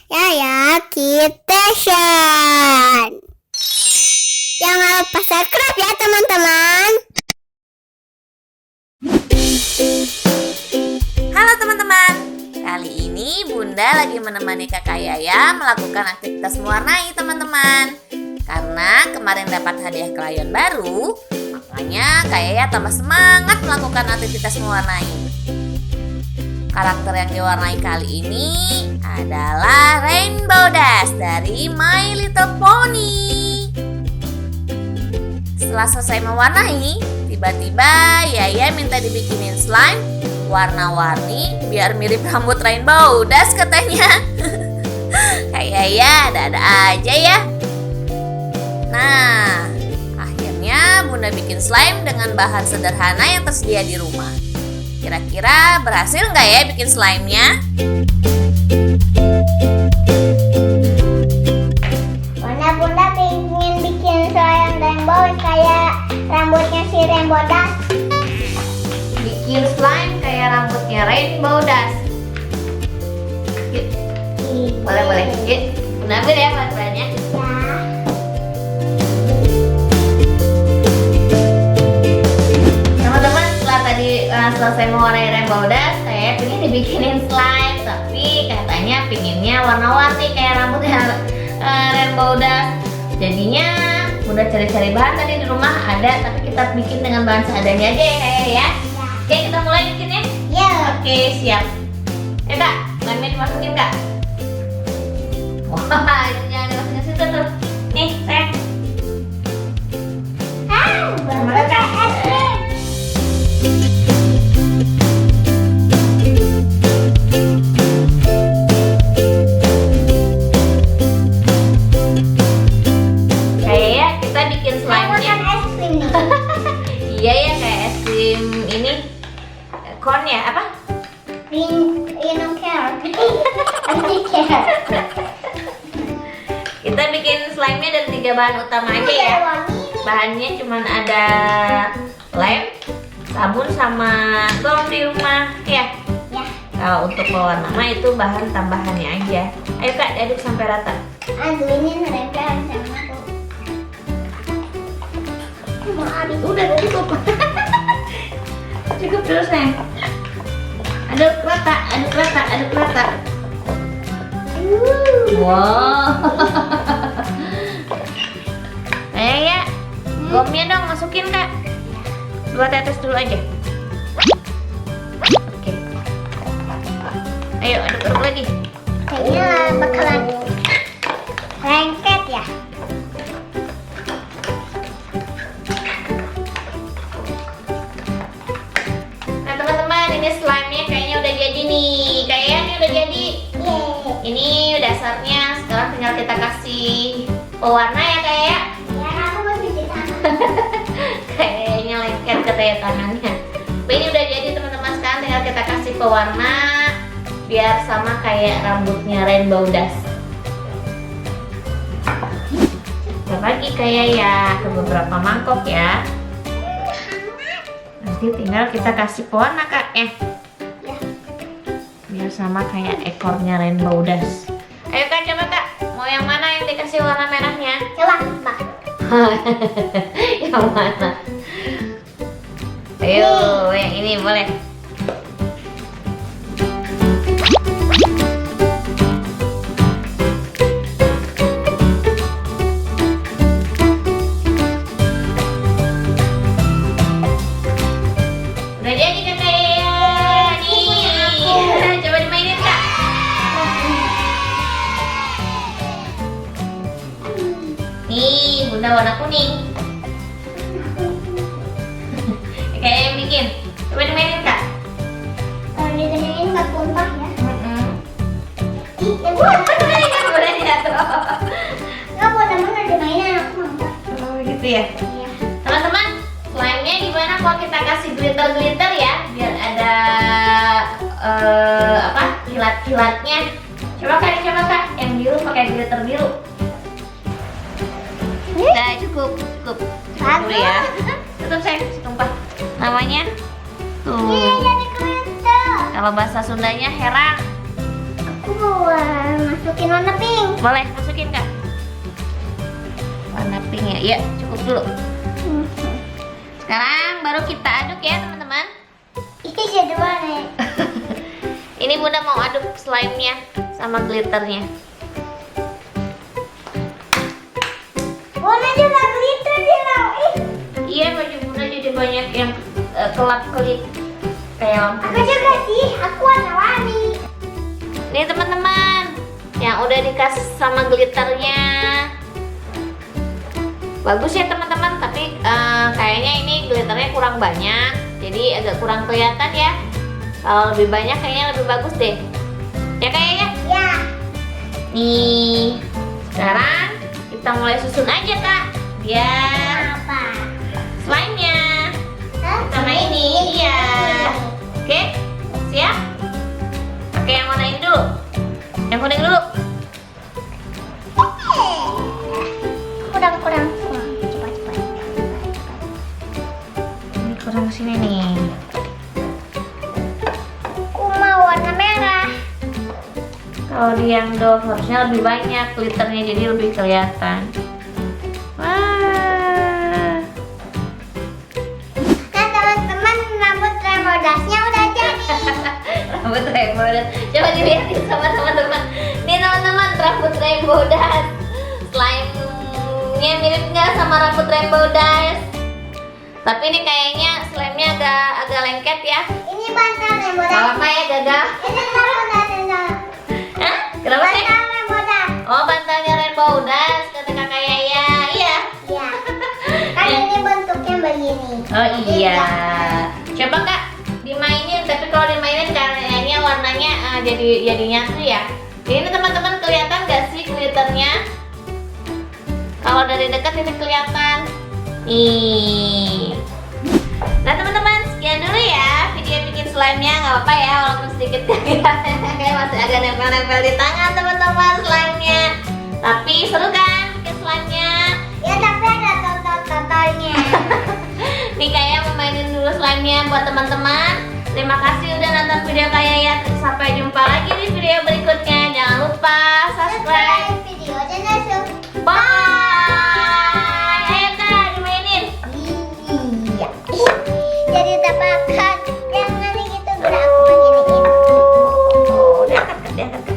Yaya Kitchen. Jangan lupa subscribe ya teman-teman. Halo teman-teman, kali ini Bunda lagi menemani kakak Yaya melakukan aktivitas mewarnai teman-teman. Karena kemarin dapat hadiah krayon baru, makanya kak Yaya tambah semangat melakukan aktivitas mewarnai. Karakter yang diwarnai kali ini adalah Rainbow Dash dari My Little Pony. Setelah selesai mewarnai, tiba-tiba Yaya minta dibikinin slime warna-warni biar mirip rambut Rainbow Dash katanya. Kayak Yaya ada-ada aja ya. Nah, akhirnya Bunda bikin slime dengan bahan sederhana yang tersedia di rumah. Kira-kira berhasil nggak ya bikin slime-nya? Bunda pengen bikin slime rainbow kayak rambutnya si Rainbow Dash. Bikin slime kayak rambutnya Rainbow Dash. Yuk, boleh. Yuk, Bunda ambil ya bahan-bahannya. Teman-teman, setelah tadi selesai mewarnai Rainbow Dash, saya pengen dibikinin slime, tapi katanya pinginnya warna-warni kayak rambutnya Rainbow Dash. Jadinya Bunda cari-cari bahan tadi di rumah ada, tapi kita bikin dengan bahan seadanya aja ya. Oke, kita mulai bikinnya. Ya. Oke, siap. Kak, slime-nya dimasukin kak. Wah, itu jangan dimasukin situ tuh. Nih, sayang. Bentuk kayak es krim. Kayak kita bikin slime-nya. Es krim nih. Iya ya, kayak es krim ini. Corn ya, apa? I don't care. I care. Kita bikin slime-nya dari 3 bahan utama aja ya. Bahannya cuma ada lem, sabun, sama gaun di rumah ya. Ya. Kalau untuk pewarna mah itu bahan tambahannya aja. Ayo kak, diaduk sampai rata. Aduh, ini nempel sama aku. Mau habis. Udah cukup. Cukup terus nih. Aduk rata. Wow. Ayo ya, gomnya dong masukin kak. 2 tetes dulu aja. Oke. Ayo aduk lagi. Kayaknya bakalan lengket ya. Nah teman-teman, ini slime-nya kayaknya udah jadi nih. Kayaknya ini udah jadi. Ini dasarnya, sekarang tinggal kita kasih pewarna ya kayak. Ya, aku mau cuci tangan. Kayaknya lengket katanya tangannya. Tapi ini udah jadi teman-teman, sekarang tinggal kita kasih pewarna biar sama kayak rambutnya Rainbow Dash. Bagi kayak ya ke beberapa mangkok ya. Nanti tinggal kita kasih pewarna kak ya. Biar sama kayak ekornya Rainbow Dash. Ayo kak, coba kak, mau yang mana yang dikasih warna merahnya? Coba, Mbak. Yang mana? Ayo, yang ini boleh. Udah jadi kan kayak nih. Coba dimainin kak. Nih, Bunda warna kuning. Kayak yang bikin. Coba dimainin kak. Kalau diginiin nggak tumpah ya. Ih, yang Udah jatuh. nggak boleh mana dimainin aku mau. Oh gitu ya. Iya. Teman-teman, slime-nya gimana kalau kita kasih glitter ya, biar ada kilat-kilatnya. Coba kak, yang biru pakai glitter biru. Udah cukup. Dulu ya. Tutup sayang, tumpah. Namanya tuh. Iya, jadi glitter. Kalau bahasa Sundanya herang. Aku mau masuk masukin warna pink. Boleh masukin Kak. Warna pink ya. Ya, cukup dulu. Sekarang baru kita aduk ya teman-teman. Ini jadi warna. Ini Bunda mau aduk slime-nya sama glitternya. Warna juga glitter dia loh. Iya, baju Bunda jadi banyak yang kelap-kelip kayak lampu. Aku juga sih, aku warna-warni. Nih teman-teman, yang udah dikasih sama glitternya. Bagus ya teman-teman, tapi kayaknya ini glitternya kurang banyak, jadi agak kurang kelihatan ya. Kalau lebih banyak kayaknya lebih bagus deh. Ya kayaknya. Ya. Nih, sekarang kita mulai susun aja Kak, biar Apa? slime-nya Hah? sama ini. Iya. Oke, siap? Oke, yang mana ini dulu? Yang kuning dulu. Kurang. Cepat. Ini kurang sini nih. Aku mau warna merah. Kalau di yang doll harusnya lebih banyak glitternya, jadi lebih kelihatan. Wah. Nah teman-teman, rambut rainbow dustnya udah jadi. Rambut rainbow dust. Coba dilihatin sama teman-teman. Nih teman-teman, rambut rainbow dust. Slime-nya mirip nggak sama rambut rainbow dust? Tapi ini kayaknya slime-nya agak lengket ya. Ini bantal rainbow Gak dust. apa-apa ya, gagal. Ini rainbow dust. Hah? Kenapa sih? Bantal rainbow dust. Oh, bantalnya rainbow dust, kata kakak Yaya. Iya. Iya. Kan ini bentuknya begini. Oh iya. Coba Kak dimainin, tapi kalau dimainin kayaknya warnanya jadi nyatu ya. Ini teman-teman kelihatan gak sih glitternya? Kalau dari dekat ini kelihatan. Nih. Nah teman-teman, sekian dulu ya video bikin slime-nya. Nggak apa-apa ya, walaupun sedikit kayak masih agak nempel-nempel di tangan teman-teman slime-nya. Tapi seru kan bikin slime-nya? Ya tapi ada total-totalnya. Nih kayak memainin dulu slime-nya buat teman-teman. Terima kasih udah nonton video kayak ya. Sampai jumpa lagi di video berikutnya. Jangan lupa subscribe. Video channel. Bye. Ayo Kak dimainin. Iya. Jadi tebakan yang nanti gitu gerak aku beginiin. Oh, diangkat.